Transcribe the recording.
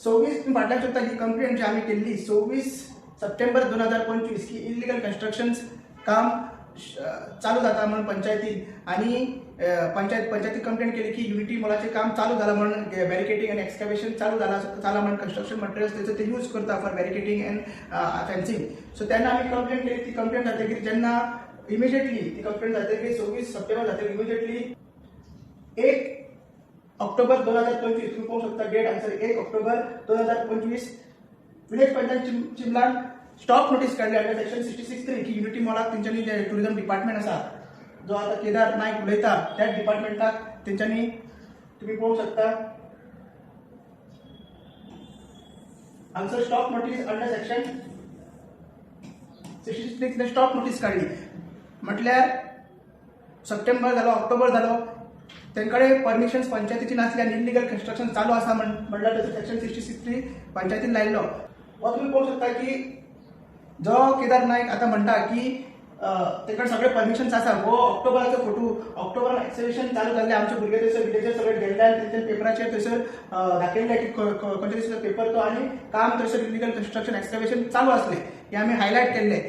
26 फाटल्या शकता ही कंप्लेंट जी आम्ही केली 26 सप्टेंबर 2025 की इलिगल कन्स्ट्रक्शन काम चालू जाता म्हणून पंचायतीत आणि पंचायतीत कंप्लेंट केली की युनिटी मॉलाचे काम चालू झालं म्हणून बॅरिकेटिंग आणि एक्सकॅव्हेशन चालू झाला म्हणून कन्स्ट्रक्शन मटेरियल्स त्याचं ते यूज करता for barricading and fencing. So त्यांना आम्ही कंप्लेंट केली. ती कंप्लेंट जाते की ज्यांना इमिजिएटली ती कंप्लेंट जाते की 26 सप्टेंबर जाते इमिजिएटली 1 ऑक्टोबर 2025 तुम्ही पाहू शकता date answer 1 October 2025 village panchayat Chimlan stop notice काढली अंडर सेक्शन 66(3) की युनिटी मॉलाक तेंच्यांनी जे टुरिझम डिपार्टमेंट असा जो आता केदार नाईक उलयता त्या डिपार्टमेंटाक तेंच्यांनी तुम्ही पाहू शकता answer stop notice under section 66(3) ने स्टॉप नोटीस काढली. म्हटल्यार सप्टेंबर जालो ऑक्टोबर जालो त्यांकडे परमिशन पंचायतीची नासली आणि इलिगल कन्स्ट्रक्शन चालू असा म्हणलं त्याचं सेक्शन 66(3) पंचायतीन लायलो. व तुम्ही पाहू शकता की जो केदार नाईक आता म्हणता की तेकडे सगळे परमिशन्स आसा. वो ऑक्टोबराचो फोटो ऑक्टोबरान एक्सिबिशन चालू जाल्ले आमचे भुरगे थंयसर विलेजर सगळे गेल्ले आनी तेंच्या पेपराचेर थंयसर दाखयल्ले की खंयच्या दिसाचो पेपर तो आनी काम थंयसर इलिगल कन्स्ट्रक्शन एक्सकॅव्हेशन चालू असले हे आम्ही हायलायट केल्ले.